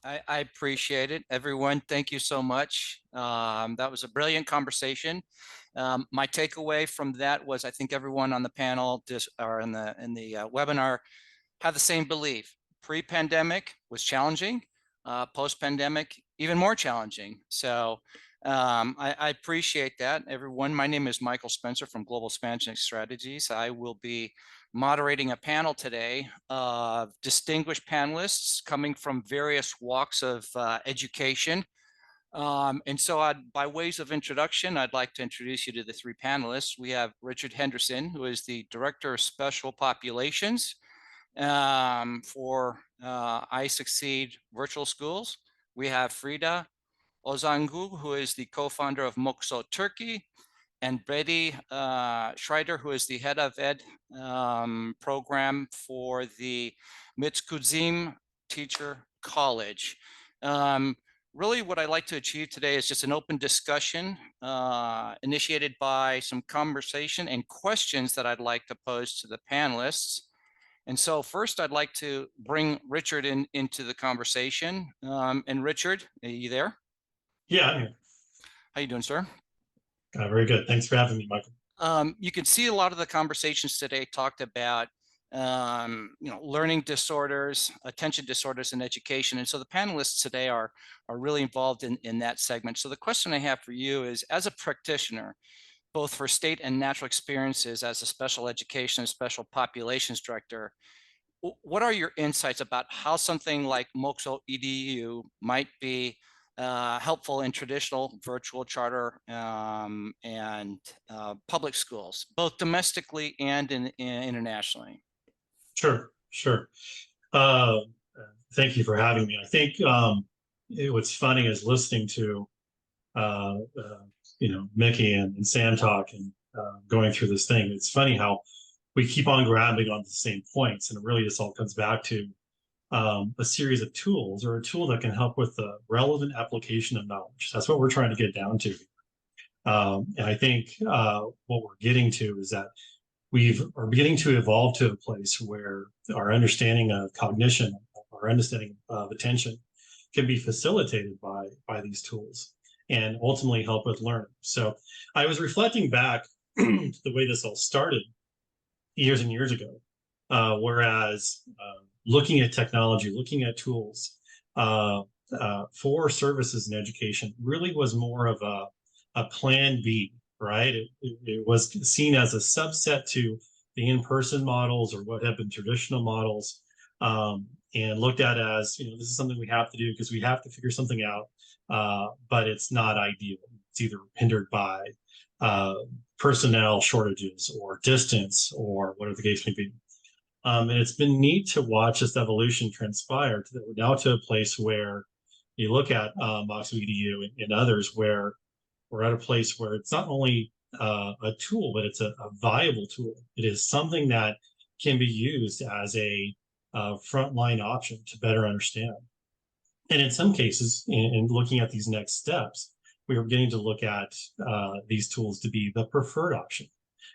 I appreciate it. Everyone, thank you so much. That was a brilliant conversation. My takeaway from that was I think everyone on the panel or in the webinar had the same belief. Pre-pandemic was challenging, post-pandemic even more challenging. So I appreciate that, everyone. My name is Michael Spencer from Global Expansion Strategies. I will be moderating a panel today of distinguished panelists coming from various walks of education. And so by ways of introduction, I'd like to introduce you to the three panelists. We have Richard Henderson, who is the Director of Special Populations for I Succeed Virtual Schools. We have Frida Ozangu, who is the co-founder of Mokso Turkey, and Brady Schreider, who is the head of ed program for the Mitskuzim Teacher College. Really what I'd like to achieve today is just an open discussion initiated by some conversation and questions that I'd like to pose to the panelists. And so first I'd like to bring Richard into the conversation. And Richard, are you there? Yeah, I'm here. How you doing, sir? Very good. Thanks for having me, Michael. You can see a lot of the conversations today talked about learning disorders, attention disorders in education. And so the panelists today are really involved in that segment. So the question I have for you is, as a practitioner, both for state and natural experiences as a special education and special populations director, what are your insights about how something like Mokso EDU might be helpful in traditional virtual charter and public schools, both domestically and internationally? Sure. Thank you for having me. I think what's funny is listening to Mickey and Sam talk and going through this thing. It's funny how we keep on grabbing on the same points, and it really just all comes back to a series of tools, or a tool that can help with the relevant application of knowledge. That's what we're trying to get down to. And I think what we're getting to is that are beginning to evolve to a place where our understanding of cognition, our understanding of attention, can be facilitated by these tools and ultimately help with learning. So I was reflecting back to the way this all started years and years ago, whereas looking at technology, looking at tools for services in education really was more of a plan B, right? It was seen as a subset to the in-person models, or what have been traditional models, and looked at as, this is something we have to do because we have to figure something out, but it's not ideal. It's either hindered by personnel shortages or distance or whatever the case may be. And it's been neat to watch this evolution transpire to we're now to a place where you look at Mokso EDU and others, where we're at a place where it's not only a tool, but it's a viable tool. It is something that can be used as a frontline option to better understand. And in some cases, in looking at these next steps, we are beginning to look at these tools to be the preferred option.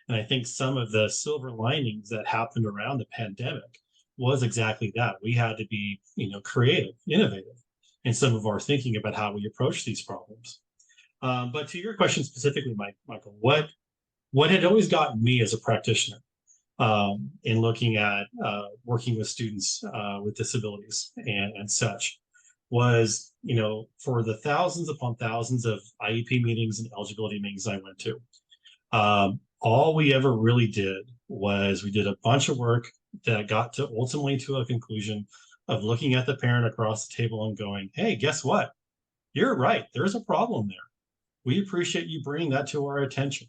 And I think some of the silver linings that happened around the pandemic was exactly that. We had to be, creative, innovative in some of our thinking about how we approach these problems. But to your question specifically, Michael, what had always gotten me as a practitioner in looking at working with students with disabilities and such was, for the thousands upon thousands of IEP meetings and eligibility meetings I went to, all we ever really did was we did a bunch of work that got to ultimately to a conclusion of looking at the parent across the table and going, hey, guess what? You're right. There's a problem there. We appreciate you bringing that to our attention.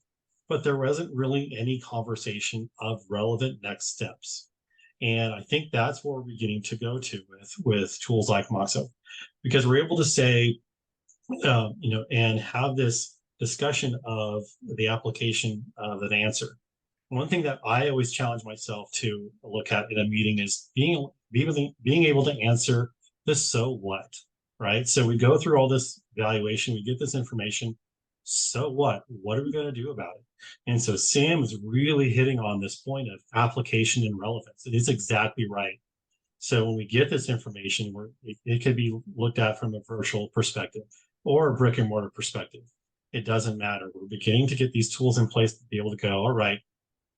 But there wasn't really any conversation of relevant next steps. And I think that's where we're beginning to go to with tools like Mokso, because we're able to say, and have this discussion of the application of an answer. One thing that I always challenge myself to look at in a meeting is being able to answer the so what, right? So we go through all this evaluation, we get this information. So what? What are we going to do about it? And so Sam is really hitting on this point of application and relevance. It is exactly right. So when we get this information, it could be looked at from a virtual perspective or a brick and mortar perspective. It doesn't matter. We're beginning to get these tools in place to be able to go, all right,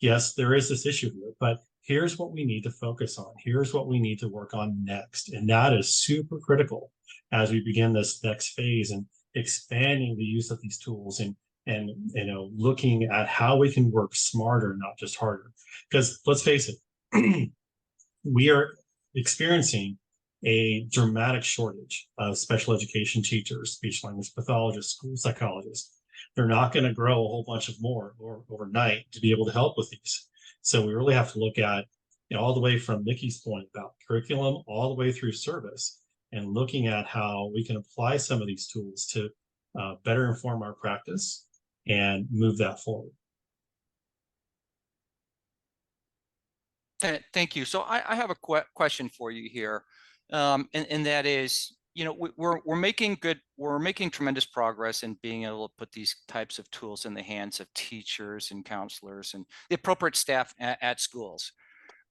yes, there is this issue here, but here's what we need to focus on. Here's what we need to work on next. And that is super critical as we begin this next phase and expanding the use of these tools and looking at how we can work smarter, not just harder. Because let's face it, we are experiencing a dramatic shortage of special education teachers, speech language pathologists, school psychologists. They're not going to grow a whole bunch of more overnight to be able to help with these. So we really have to look at, all the way from Nikki's point about curriculum, all the way through service, and looking at how we can apply some of these tools to better inform our practice and move that forward. Thank you. So I have a question for you here, and that is, we're making tremendous progress in being able to put these types of tools in the hands of teachers and counselors and the appropriate staff at schools.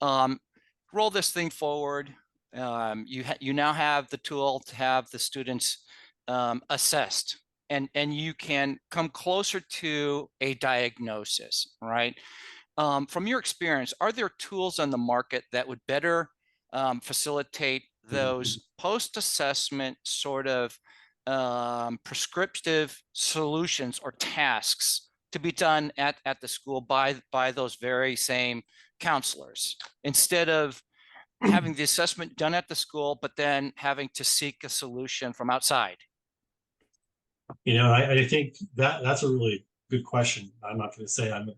Roll this thing forward. You now have the tool to have the students assessed, and you can come closer to a diagnosis, right? From your experience, are there tools on the market that would better facilitate those post-assessment sort of prescriptive solutions or tasks to be done at the school by those very same counselors, instead of having the assessment done at the school, but then having to seek a solution from outside? I think that's a really good question. I'm not going to say I'm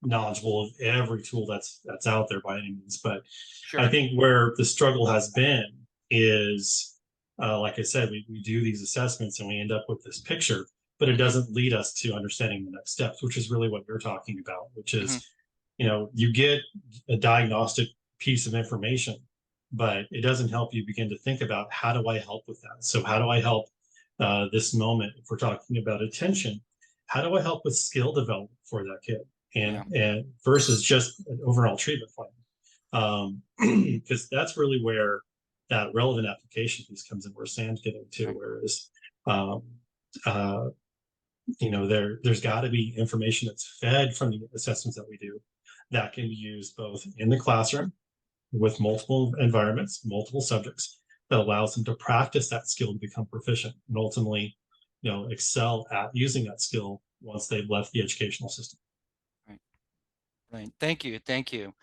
knowledgeable of every tool that's out there by any means, but Sure. I think where the struggle has been is, like I said, we do these assessments and we end up with this picture, but it doesn't lead us to understanding the next steps, which is really what you're talking about, which is, you get a diagnostic piece of information, but it doesn't help you begin to think about, how do I help with that? So how do I help this moment? If we're talking about attention, how do I help with skill development for that kid? And versus just an overall treatment plan, because that's really where that relevant application piece comes in, where Sam's getting to. Whereas, there's got to be information that's fed from the assessments that we do that can be used both in the classroom with multiple environments, multiple subjects, that allows them to practice that skill to become proficient and ultimately, excel at using that skill once they've left the educational system. Right. Thank you. Thank you.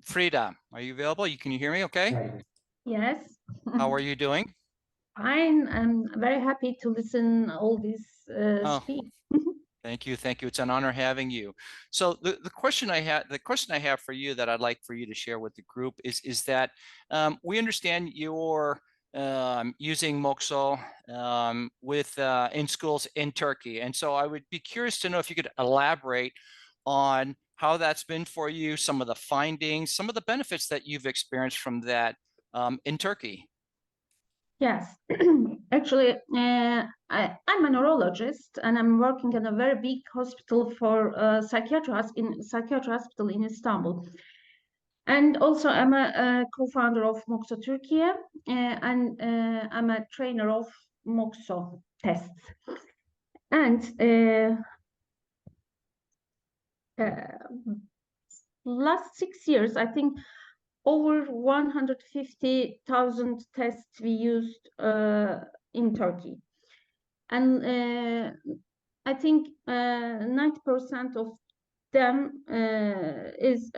Frida, are you available? Can you hear me okay? Yes. How are you doing? I'm very happy to listen all this speech. Thank you. Thank you. It's an honor having you. So the question I have for you that I'd like for you to share with the group is that we understand you're using Moxo in schools in Turkey. And so I would be curious to know if you could elaborate on how that's been for you, some of the findings, some of the benefits that you've experienced from that in Turkey. Yes, actually, I'm a neurologist and I'm working in a very big hospital for psychiatry hospital in Istanbul. And also I'm a co-founder of Moxo Turkey, and I'm a trainer of Moxo tests. And last 6 years, I think over 150,000 tests we used in Turkey. And I think 90% of them is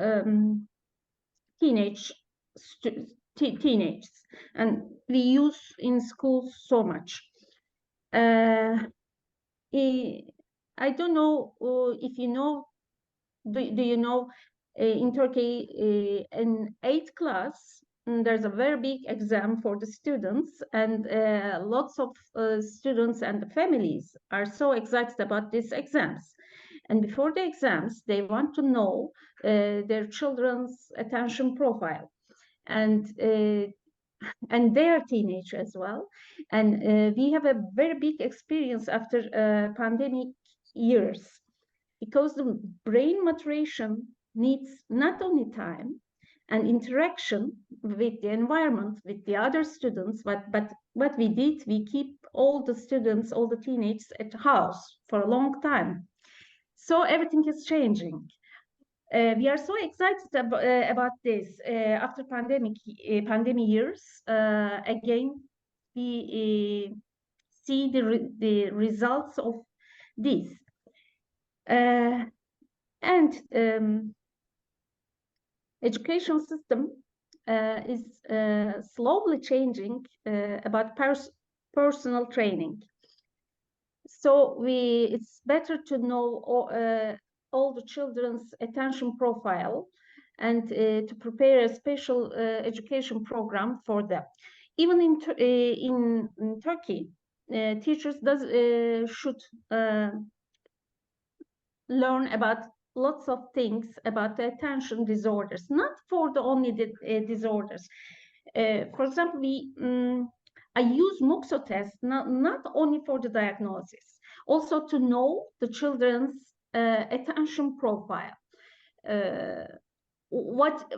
teenagers, and we use in schools so much. I don't know if you know, do you know, in Turkey, in 8th class, there's a very big exam for the students, and lots of students and the families are so excited about these exams. And before the exams, they want to know their children's attention profile. And they are teenage as well. And we have a very big experience after pandemic years, because the brain maturation needs not only time and interaction with the environment, with the other students. But what we did, we keep all the students, all the teenagers at the house for a long time. So everything is changing. We are so excited about this. After pandemic years, again, we see the results of this. Education system is slowly changing about personal training. So it's better to know all the children's attention profile and to prepare a special education program for them. Even in Turkey, teachers should learn about lots of things about the attention disorders, not for the only disorders. For example, I use MOOCSO test not only for the diagnosis, also to know the children's attention profile. What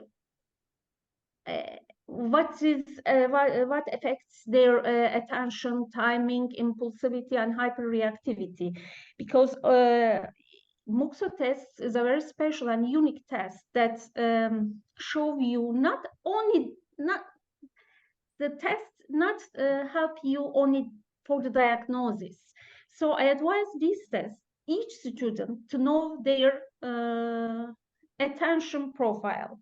affects their attention, timing, impulsivity, and hyperreactivity? Because MOOCSO test is a very special and unique test that show you not the test not help you only for the diagnosis. So I advise these tests each student to know their attention profile.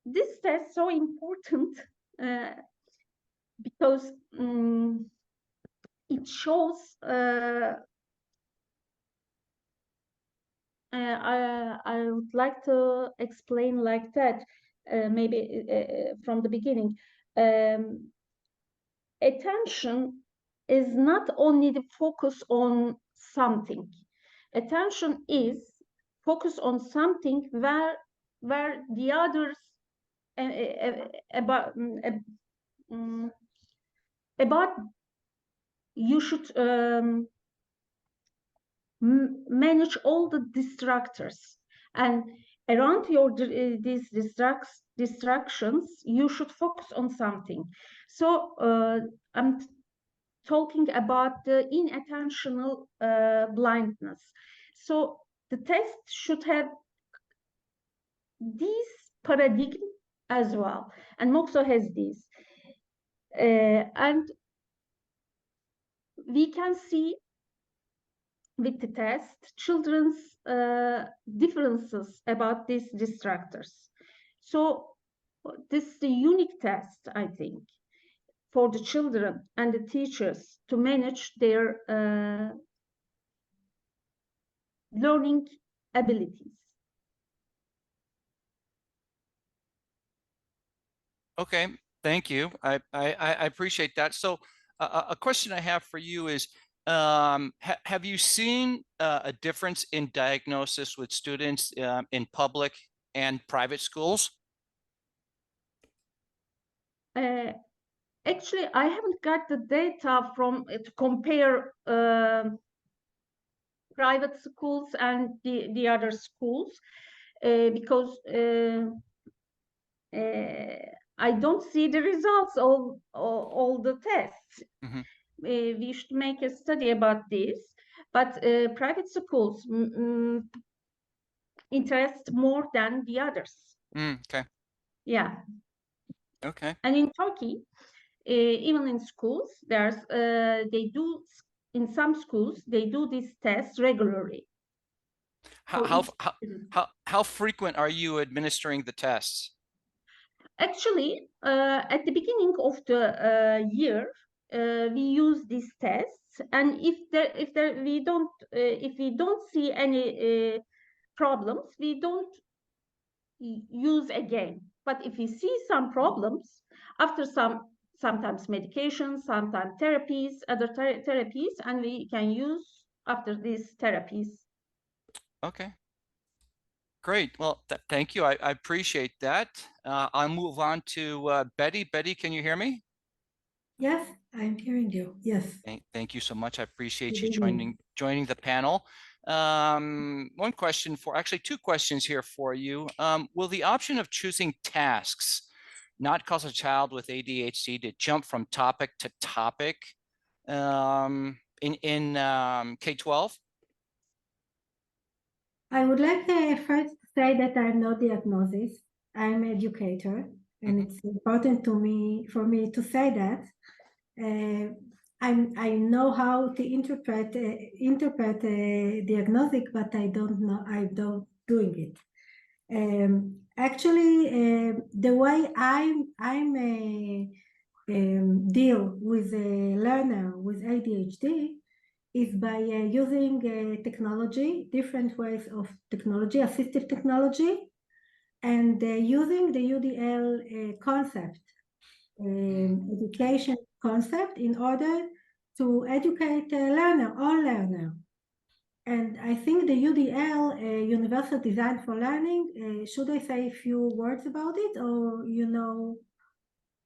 This test is so important because it shows I would like to explain like that, maybe from the beginning. Attention is not only the focus on something. Attention is focus on something where the others about you should manage all the distractors, and around your these distractions you should focus on something. So I'm talking about the inattentional blindness. So the test should have this paradigm as well, and MOOCSO has this, and we can see with the test children's differences about these distractors. So this is a unique test, I think, for the children and the teachers to manage their learning abilities. Okay, thank you. I appreciate that. So a question I have for you is, have you seen a difference in diagnosis with students in public and private schools? Actually, I haven't got the data from to compare private schools and the other schools because I don't see the results of all the tests. Mm-hmm. We should make a study about this, but private schools interest more than the others. Okay. Yeah. Okay. And in Turkey, even in schools, there's they do in some schools they do these tests regularly. How frequent are you administering the tests? Actually, at the beginning of the year, we use these tests, and if we don't see any problems, we don't use again. But if we see some problems after sometimes medications, sometimes therapies, other therapies, and we can use after these therapies. Okay. Great. Well, thank you. I appreciate that. I'll move on to Betty. Betty, can you hear me? Yes, I'm hearing you. Yes. Thank you so much. I appreciate you joining the panel. One question for, actually two questions here for you. Will the option of choosing tasks not cause a child with ADHD to jump from topic to topic in K-12? I would like to first say that I'm not diagnosis. I'm an educator, and Mhm. it's important to me to say that. I know how to interpret diagnostic, but I don't know. I don't doing it. Actually, the way I'm deal with a learner with ADHD is by using technology, different ways of technology, assistive technology, and using the UDL concept, education concept, in order to educate a learner, all learner. And I think the UDL, Universal Design for Learning, should I say a few words about it, or you know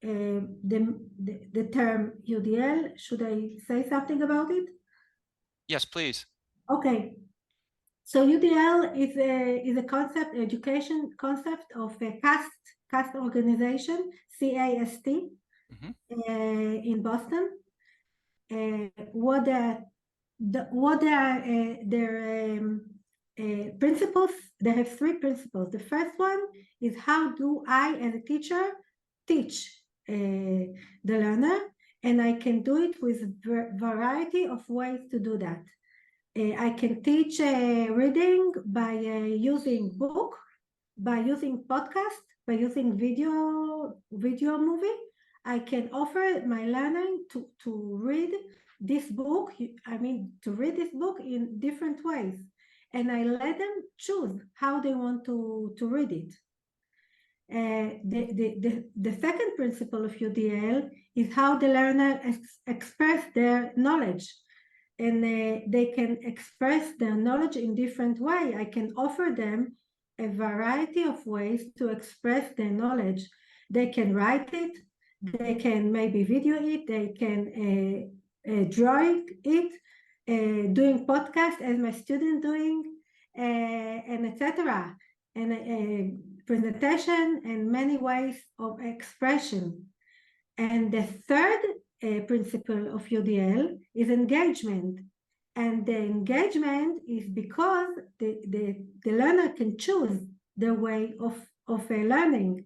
the term UDL? Should I say something about it? Yes, please. Okay. So UDL is a concept, education concept of a caste organization, CAST, Mhm. in Boston. What are their principles? They have three principles. The first one is, how do I, as a teacher, teach the learner? And I can do it with a variety of ways to do that. I can teach reading by using book, by using podcast, by using video movie. I can offer my learner to read this book. To read this book in different ways, and I let them choose how they want to read it. The second principle of UDL is how the learner express their knowledge, and they can express their knowledge in different way. I can offer them a variety of ways to express their knowledge. They can write it, they can maybe video it, they can draw it, doing podcast as my student doing, and etc. And presentation and many ways of expression. And the third principle of UDL is engagement. And the engagement is because the learner can choose the way of learning.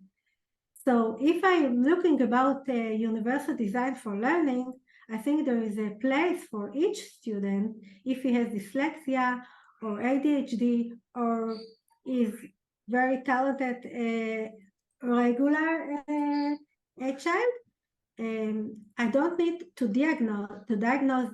So if I'm looking about universal design for learning, I think there is a place for each student, if he has dyslexia or ADHD or is very talented regular child. I don't need to diagnose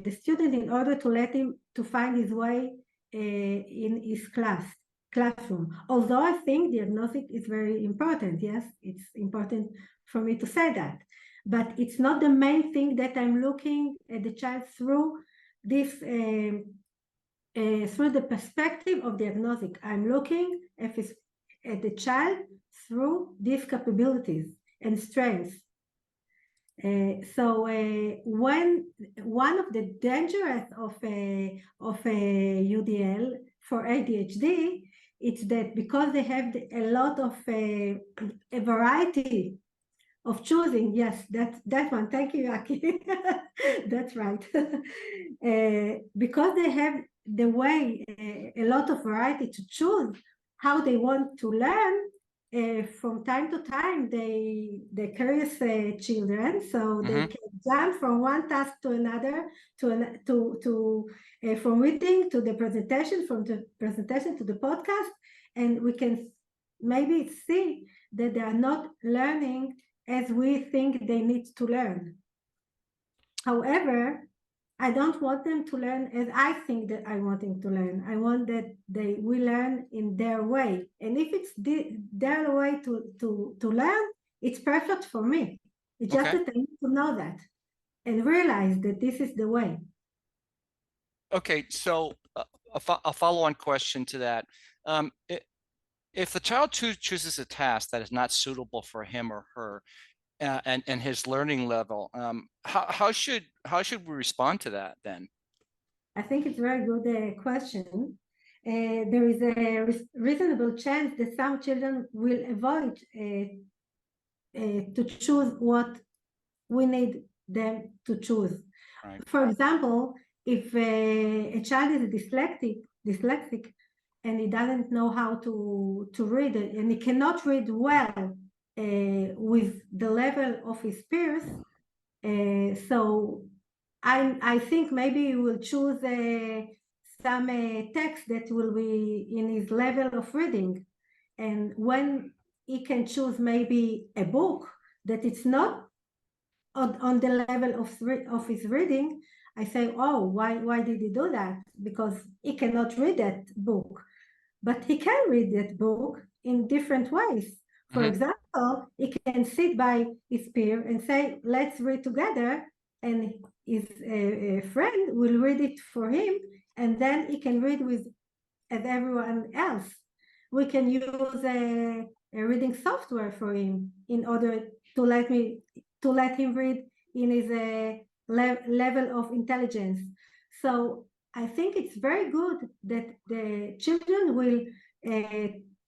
the student in order to let him to find his way in his classroom. Although I think diagnostic is very important. Yes, it's important for me to say that, but it's not the main thing that I'm looking at the child through this through the perspective of diagnostic. I'm looking at the child through these capabilities and strengths. So when one of the dangers of a UDL for ADHD, it's that because they have a lot of a variety of choosing. Yes, that one. Thank you, Aki. That's right. Because they have the way a lot of variety to choose how they want to learn. From time to time, they curious children, so they can jump from one task to another, from reading to the presentation, from the presentation to the podcast, and we can maybe see that they are not learning as we think they need to learn. However, I don't want them to learn as I think that I want them to learn. I want that they will learn in their way. And if it's their way to learn, it's perfect for me. It's just that I need to know that and realize that this is the way. Okay, so a follow-on question to that. If the child chooses a task that is not suitable for him or her, and his learning level, how should we respond to that then? I think it's a very good question. There is a reasonable chance that some children will avoid to choose what we need them to choose. Right. For example, if a child is dyslexic, and he doesn't know how to read it, and he cannot read well with the level of his peers, so I think maybe he will choose some text that will be in his level of reading, and when he can choose maybe a book that it's not on the level of his reading, I say, oh, why did he do that? Because he cannot read that book, but he can read that book in different ways. For example, he can sit by his peer and say, let's read together, and his friend will read it for him, and then he can read with everyone else. We can use a reading software for him in order to let him read in his level of intelligence. So I think it's very good that the children will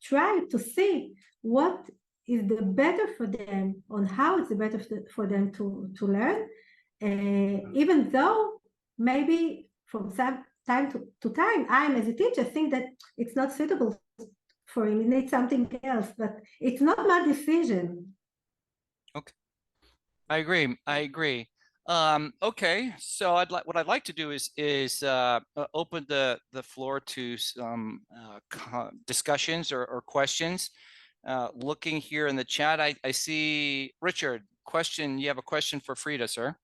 try to see what is the better for them, on how it's the better for them to learn, even though maybe from some time to time, I'm as a teacher think that it's not suitable for him, he needs something else, but it's not my decision. Okay. I agree. Okay, so what I'd like to do is open the floor to some discussions or questions. Looking here in the chat, I see Richard. Question. You have a question for Frida, sir?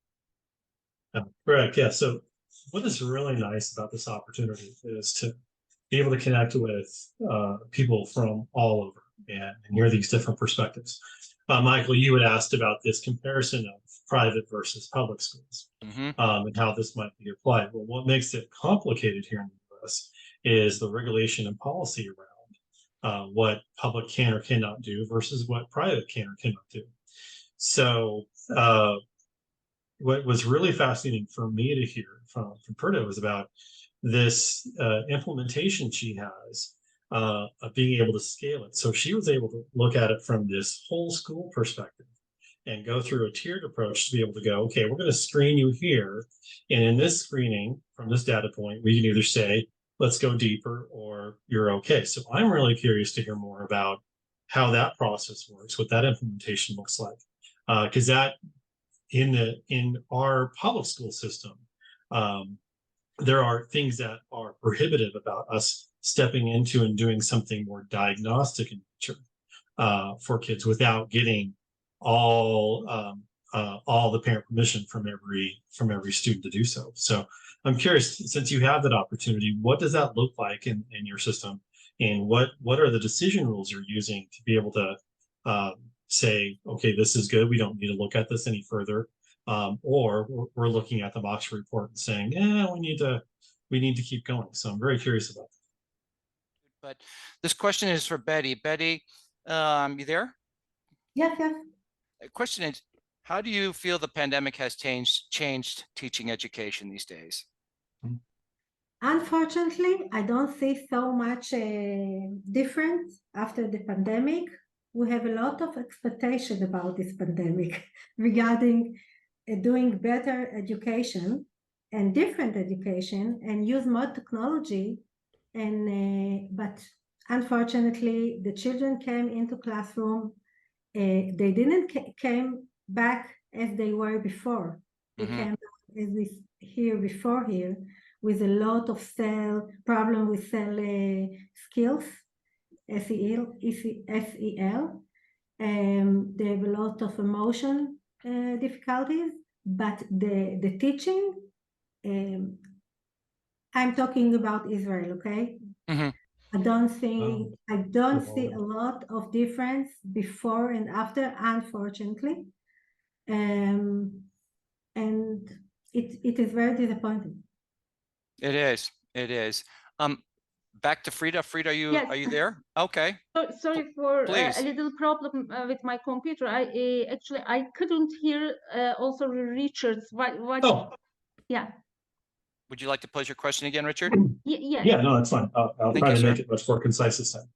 Correct. Yeah. So what is really nice about this opportunity is to be able to connect with people from all over and hear these different perspectives. Michael, you had asked about this comparison of private versus public schools and how this might be applied. Well, what makes it complicated here in the US is the regulation and policy around what public can or cannot do versus what private can or cannot do. So what was really fascinating for me to hear from Perda was about this implementation she has of being able to scale it. So she was able to look at it from this whole school perspective and go through a tiered approach to be able to go, okay, we're going to screen you here. And in this screening, from this data point, we can either say, let's go deeper or you're okay. So I'm really curious to hear more about how that process works, what that implementation looks like. Because that in our public school system, there are things that are prohibitive about us stepping into and doing something more diagnostic in nature for kids without getting all the parent permission from every student to do so. So I'm curious, since you have that opportunity, what does that look like in your system, and what are the decision rules you're using to be able to say, okay, this is good, we don't need to look at this any further, or we're looking at the Moxie report and saying, yeah, we need to keep going. So I'm very curious about that. But this question is for Betty. Betty, you there? Yes. The question is, how do you feel the pandemic has changed teaching education these days? Unfortunately, I don't see so much difference after the pandemic. We have a lot of expectation about this pandemic regarding doing better education and different education and use more technology. And but unfortunately, the children came into classroom. They didn't came back as they were before. They came back as we hear before here, with a lot of problem with cell skills, SEL. They have a lot of emotion difficulties, but the teaching, I'm talking about Israel, okay? I don't see a lot of difference before and after, unfortunately, and it is very disappointing. It is. Back to Frida. Frida, are you there? Okay. Sorry for Please. a little problem with my computer. I couldn't hear also Richard's. What? Oh. Yeah. would you like to pose your question again, Richard? Yes. Yeah, no, that's fine. I'll Thank try you, to make sir. it much more concise this time.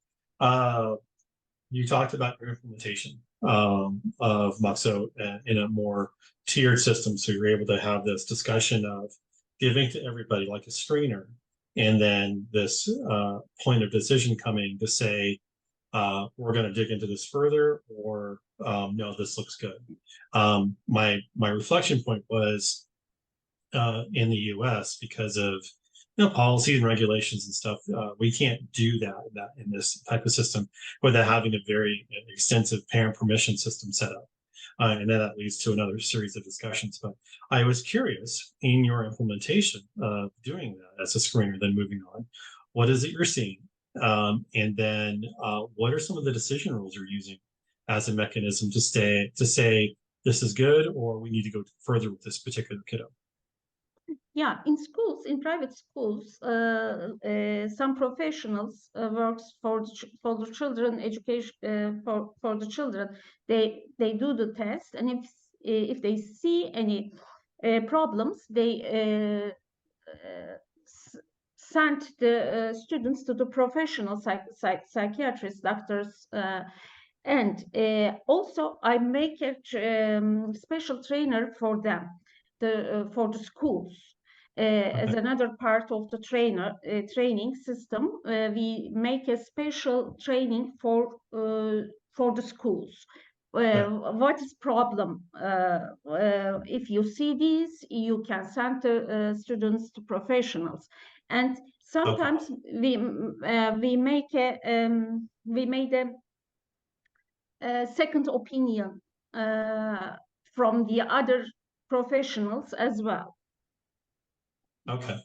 You talked about your implementation of Muxo in a more tiered system. So you're able to have this discussion of giving to everybody like a screener, and then this point of decision coming to say, we're going to dig into this further, or no, this looks good. My reflection point was in the US, because of policies and regulations and stuff, we can't do that in this type of system without having a very extensive parent permission system set up. And then that leads to another series of discussions. But I was curious, in your implementation of doing that as a screener, then moving on, what is it you're seeing? And then what are some of the decision rules you're using as a mechanism to say this is good, or we need to go further with this particular kiddo? Yeah, in schools, in private schools, some professionals works for the children education for the children. They do the test, and if they see any problems, they send the students to the professional psychiatrists, doctors, and also I make a special trainer for them, for the schools. As another part of the training system, we make a special training for the schools. What is problem? If you see these, you can send the students to professionals, and sometimes we made a second opinion from the other professionals as well. Okay.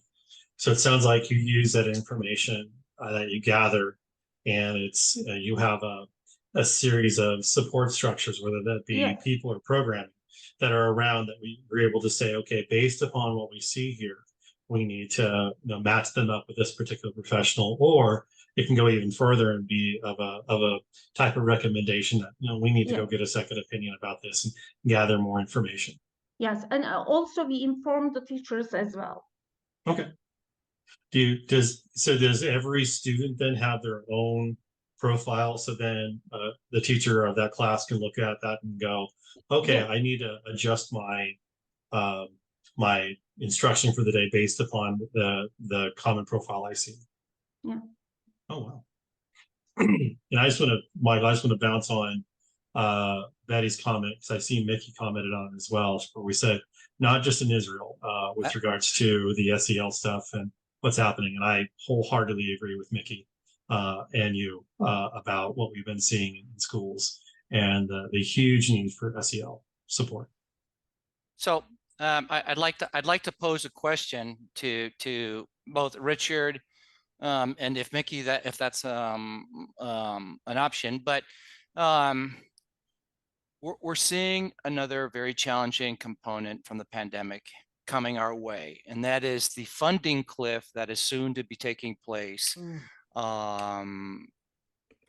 So it sounds like you use that information that you gather, and it's you have a series of support structures, whether that be Yes. people or programming, that are around, that we're able to say, okay, based upon what we see here, we need to match them up with this particular professional, or it can go even further and be of a type of recommendation that we need to go Yes. get a second opinion about this and gather more information. Yes, and also we inform the teachers as well. Okay. Does every student then have their own profile? So then the teacher of that class can look at that and go, okay, Yes. I need to adjust my instruction for the day based upon the common profile I see. Yeah. Oh wow. And I just want to bounce on Betty's comment, because I see Mickey commented on it as well, where we said not just in Israel with regards to the SEL stuff and what's happening. And I wholeheartedly agree with Mickey and you about what we've been seeing in schools and the huge need for SEL support. So I'd like to pose a question to both Richard and if Mickey, if that's an option, but we're seeing another very challenging component from the pandemic coming our way, and that is the funding cliff that is soon to be taking place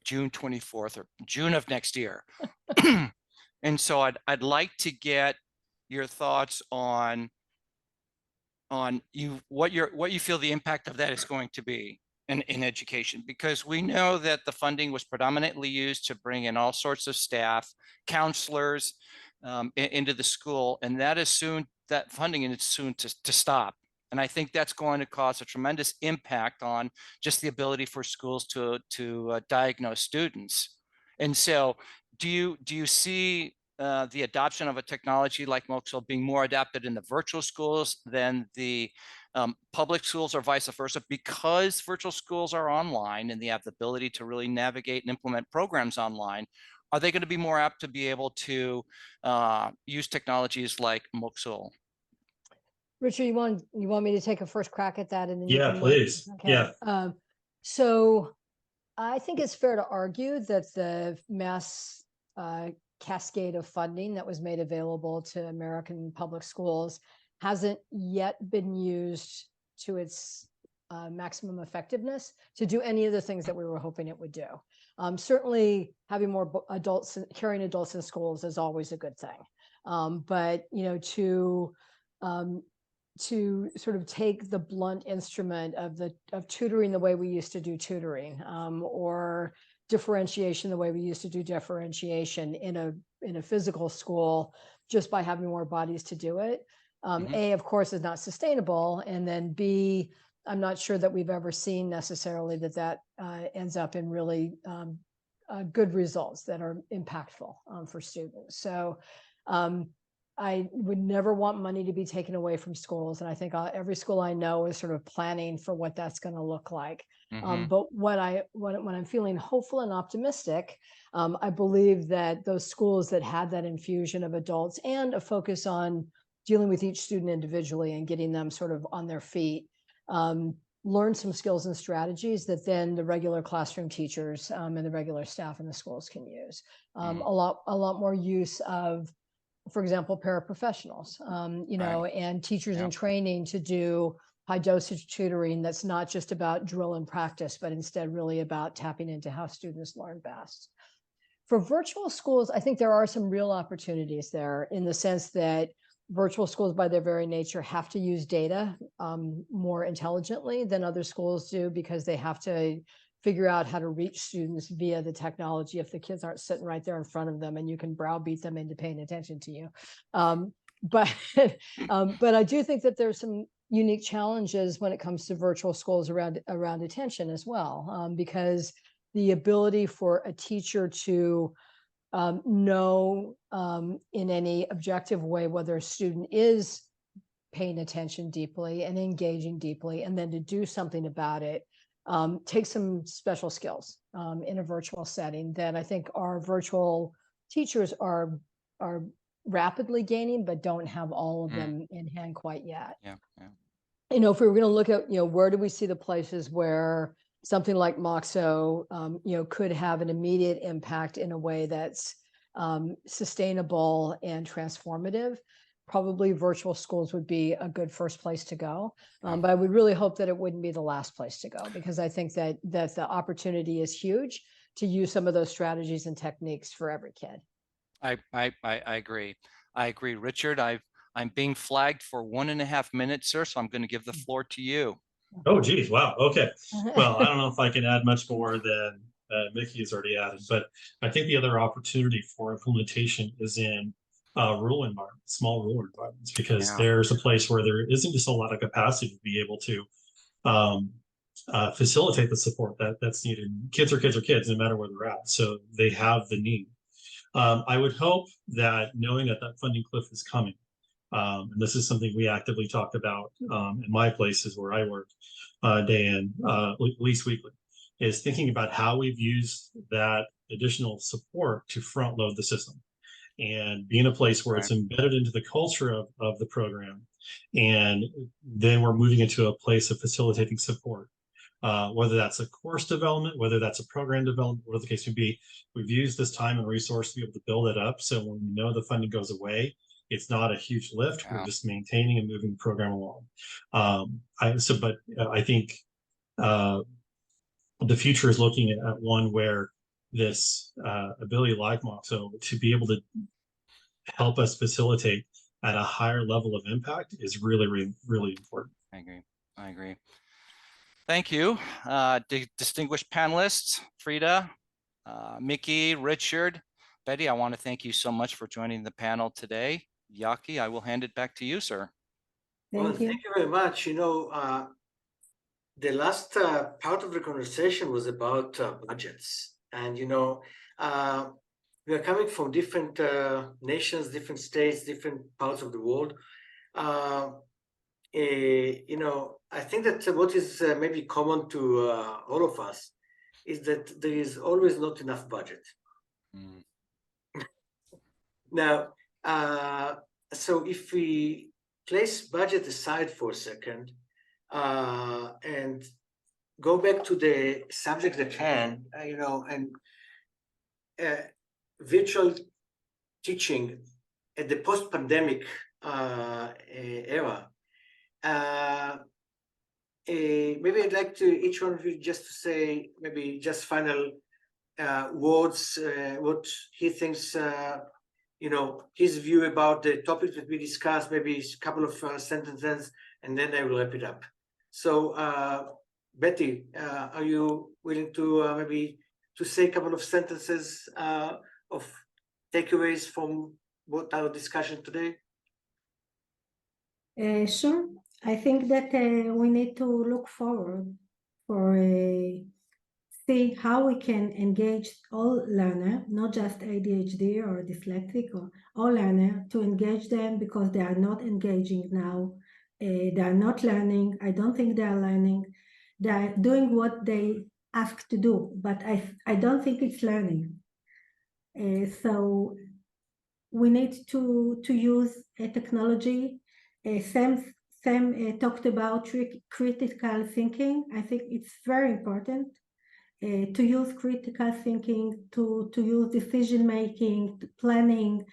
June 24th or June of next year. And so I'd like to get your thoughts on what you feel the impact of that is going to be in education, because we know that the funding was predominantly used to bring in all sorts of staff, counselors into the school, and that funding is soon to stop. And I think that's going to cause a tremendous impact on just the ability for schools to diagnose students. And so do you see the adoption of a technology like Moxo being more adapted in the virtual schools than the public schools, or vice versa, because virtual schools are online and they have the ability to really navigate and implement programs online? Are they going to be more apt to be able to use technologies like Moxo? Richard, you want me to take a first crack at that, and then you Yeah, can please. Okay. Yeah. So I think it's fair to argue that the mass cascade of funding that was made available to American public schools hasn't yet been used to its maximum effectiveness to do any of the things that we were hoping it would do. Certainly having more adults, carrying adults in schools is always a good thing. But to to sort of take the blunt instrument of tutoring the way we used to do tutoring, or differentiation the way we used to do differentiation in a physical school, just by having more bodies to do it. A, of course, is not sustainable, and then B, I'm not sure that we've ever seen necessarily that ends up in really good results that are impactful for students. So I would never want money to be taken away from schools. And I think every school I know is sort of planning for what that's going to look like. But when I'm feeling hopeful and optimistic, I believe that those schools that had that infusion of adults and a focus on dealing with each student individually and getting them sort of on their feet, learn some skills and strategies that then the regular classroom teachers and the regular staff in the schools can use. A lot more use of, for example, paraprofessionals, you know, and teachers in training to do high dosage tutoring that's not just about drill and practice, but instead really about tapping into how students learn best. For virtual schools, I think there are some real opportunities there, in the sense that virtual schools by their very nature have to use data more intelligently than other schools do, because they have to figure out how to reach students via the technology if the kids aren't sitting right there in front of them and you can browbeat them into paying attention to you. But I do think that there's some unique challenges when it comes to virtual schools around attention as well, because the ability for a teacher to know in any objective way whether a student is paying attention deeply and engaging deeply, and then to do something about it, takes some special skills in a virtual setting that I think our virtual teachers are rapidly gaining, but don't have all of them in hand quite yet. You know, if we were going to look at, you know, where do we see the places where something like Moxo, you know, could have an immediate impact in a way that's sustainable and transformative, probably virtual schools would be a good first place to go. But I would really hope that it wouldn't be the last place to go, because I think that the opportunity is huge to use some of those strategies and techniques for every kid. I agree. I agree. Richard, I'm being flagged for 1.5 minutes, sir, so I'm going to give the floor to you. Oh, geez. Wow. Okay. Well, I don't know if I can add much more than Mickey has already added, but I think the other opportunity for implementation is in rural environments, small rural environments, because there's a place where there isn't just a lot of capacity to be able to facilitate the support that's needed. Kids are kids, no matter where they're at. So they have the need. I would hope that, knowing that funding cliff is coming, and this is something we actively talked about in my places where I work day in, at least weekly, is thinking about how we've used that additional support to front load the system and be in a place where it's embedded into the culture of the program. And then we're moving into a place of facilitating support. Whether that's a course development, whether that's a program development, whatever the case may be, we've used this time and resource to be able to build it up. So when we know the funding goes away, it's not a huge lift. We're just maintaining and moving the program along. I think the future is looking at one where this ability like Moxo to be able to help us facilitate at a higher level of impact is really, really, really important. I agree. Thank you, distinguished panelists, Frida, Mickey, Richard, Betty. I want to thank you so much for joining the panel today. Yaki, I will hand it back to you, sir. Thank you. Thank you very much. You know, the last part of the conversation was about budgets, and you know, we are coming from different nations, different states, different parts of the world. You know, I think that what is maybe common to all of us is that there is always not enough budget. Now, so if we place budget aside for a second and go back to the subject at hand, you know, and virtual teaching at the post-pandemic era, maybe I'd like to each one of you just to say maybe just final words, what he thinks his view about the topics that we discussed, maybe a couple of sentences, and then I will wrap it up. So, Betty, are you willing to maybe to say a couple of sentences of takeaways from what our discussion today? Sure. I think that we need to look forward for see how we can engage all learner, not just ADHD or dyslexic, or all learner, to engage them because they are not engaging now. They are not learning. I don't think they are learning. They are doing what they ask to do, but I don't think it's learning. So we need to use technology. Sam talked about critical thinking. I think it's very important to use critical thinking, to use decision making, planning,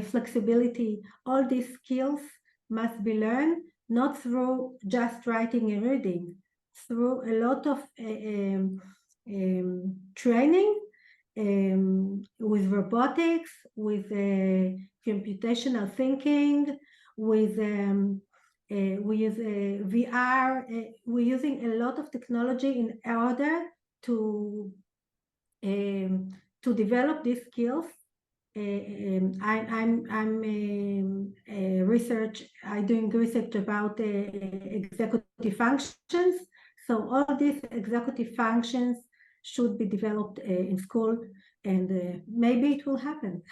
flexibility. All these skills must be learned, not through just writing and reading, through a lot of training with robotics, with computational thinking, with we use VR. We're using a lot of technology in order to develop these skills. I'm doing research about executive functions. So all these executive functions should be developed in school, and maybe it will happen.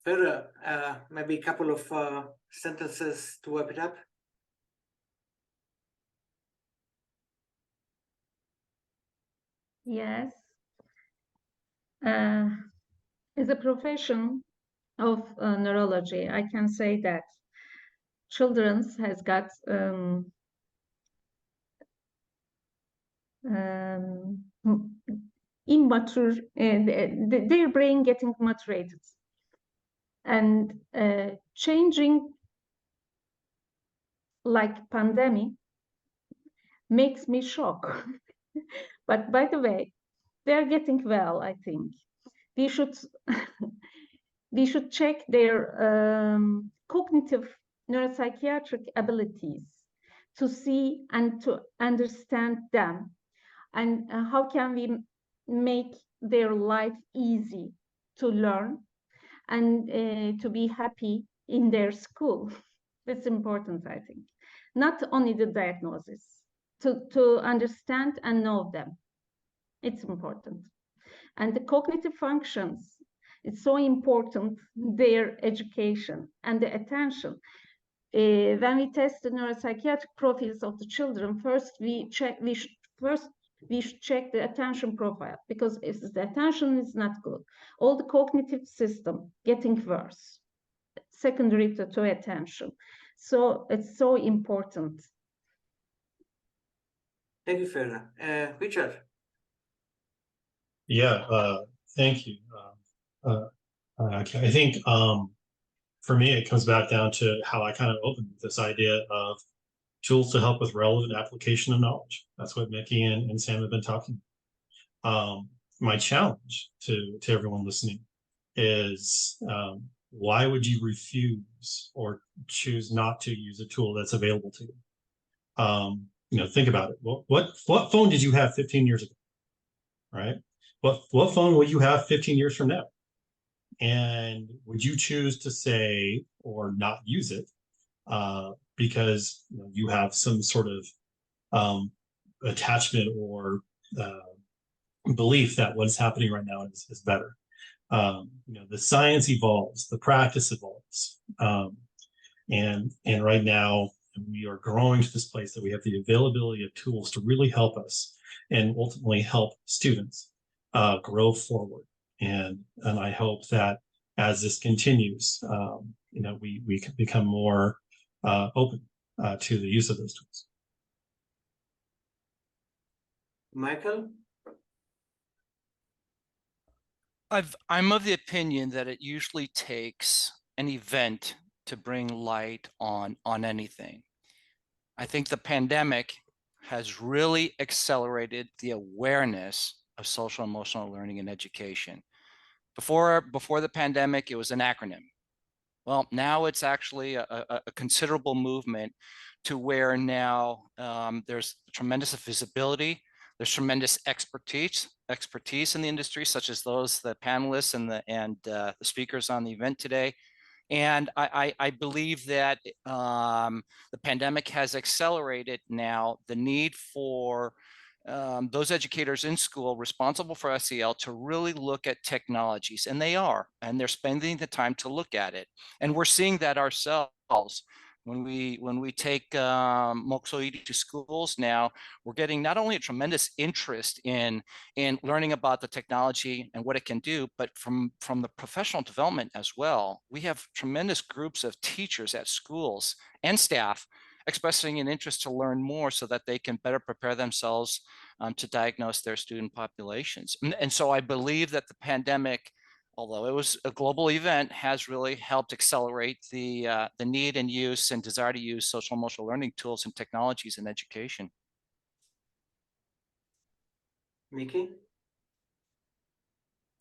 Further, maybe a couple of sentences to wrap it up. Yes. As a profession of neurology, I can say that children's has got immature, their brain getting maturated, and changing like pandemic makes me shocked. But by the way, they're getting well. I think we should we should check their cognitive neuropsychiatric abilities to see and to understand them, and how can we make their life easy to learn and to be happy in their school. That's important, I think. Not only the diagnosis, to understand and know them. It's important. And the cognitive functions, it's so important, their education and the attention. When we test the neuropsychiatric profiles of the children, first we should check the attention profile, because if the attention is not good, all the cognitive system getting worse, secondary to attention. So it's so important. Thank you, Farah. Richard. Yeah, thank you. I think for me, it comes back down to how I kind of opened with this idea of tools to help with relevant application of knowledge. That's what Mickey and Sam have been talking about. My challenge to everyone listening is why would you refuse or choose not to use a tool that's available to you? Think about it. What phone did you have 15 years ago, right? What phone will you have 15 years from now? And would you choose to say or not use it because you have some sort of attachment or belief that what's happening right now is better? The science evolves, the practice evolves, and right now we are growing to this place that we have the availability of tools to really help us and ultimately help students grow forward. And I hope that as this continues, we can become more open to the use of those tools. Michael? I'm of the opinion that it usually takes an event to bring light on anything. I think the pandemic has really accelerated the awareness of social and emotional learning and education. Before the pandemic, it was an acronym. Well, now it's actually a considerable movement to where now there's tremendous visibility, there's tremendous expertise in the industry, such as the panelists and the speakers on the event today. And I believe that the pandemic has accelerated now the need for those educators in school responsible for SEL to really look at technologies, and they're spending the time to look at it. And we're seeing that ourselves. When we take Moksoidi to schools now, we're getting not only a tremendous interest in learning about the technology and what it can do, but from the professional development as well. We have tremendous groups of teachers at schools and staff expressing an interest to learn more so that they can better prepare themselves to diagnose their student populations. And so I believe that the pandemic, although it was a global event, has really helped accelerate the need and use and desire to use social emotional learning tools and technologies in education. Mickey?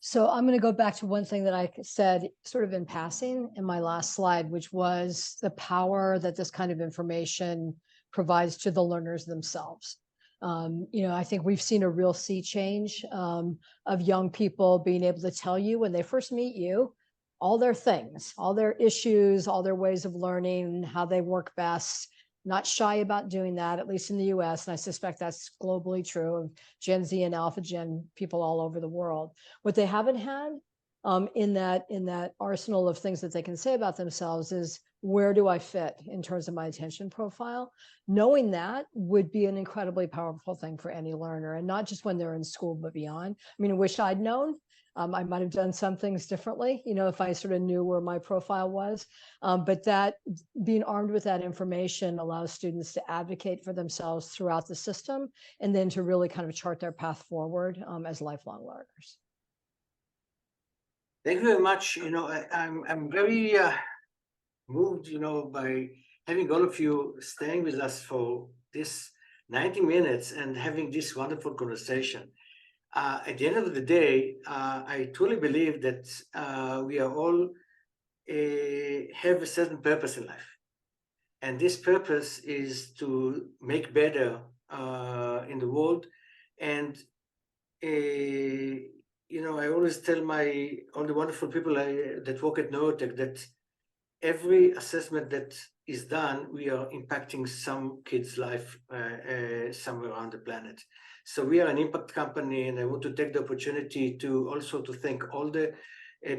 So I'm going to go back to one thing that I said sort of in passing in my last slide, which was the power that this kind of information provides to the learners themselves. I think we've seen a real sea change of young people being able to tell you when they first meet you, all their things, all their issues, all their ways of learning, how they work best. Not shy about doing that, at least in the US. And I suspect that's globally true of Gen Z and Alpha Gen people all over the world. What they haven't had in that arsenal of things that they can say about themselves is, where do I fit in terms of my attention profile? Knowing that would be an incredibly powerful thing for any learner, and not just when they're in school, but beyond. I mean, I wish I'd known. I might have done some things differently, if I sort of knew where my profile was. But that being armed with that information allows students to advocate for themselves throughout the system, and then to really kind of chart their path forward as lifelong learners. Thank you very much. I'm very moved, by having all of you staying with us for this 90 minutes and having this wonderful conversation. At the end of the day, I truly believe that we are all have a certain purpose in life. And this purpose is to make better in the world. And, I always tell all the wonderful people that work at Neurotech that every assessment that is done, we are impacting some kid's life somewhere around the planet. So we are an impact company, and I want to take the opportunity to also to thank all the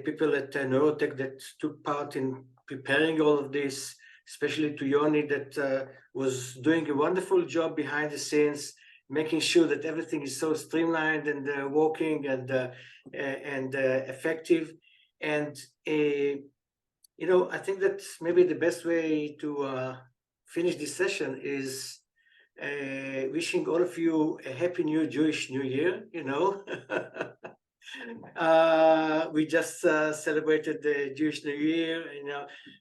people at Neurotech that took part in preparing all of this, especially to Yoni that was doing a wonderful job behind the scenes, making sure that everything is so streamlined and working and effective. And I think that maybe the best way to finish this session is wishing all of you a happy new Jewish New Year. We just celebrated the Jewish New Year.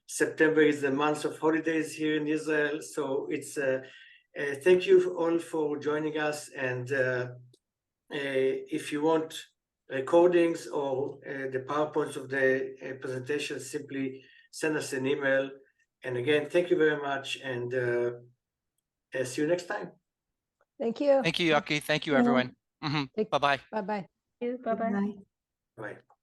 September is the month of holidays here in Israel. So it's thank you all for joining us. And if you want recordings or the PowerPoints of the presentation, simply send us an email. And again, thank you very much, and see you next time. Thank you. Thank you, Yaki. Thank you, everyone. Bye-bye. Bye-bye. Bye-bye. Bye. Bye.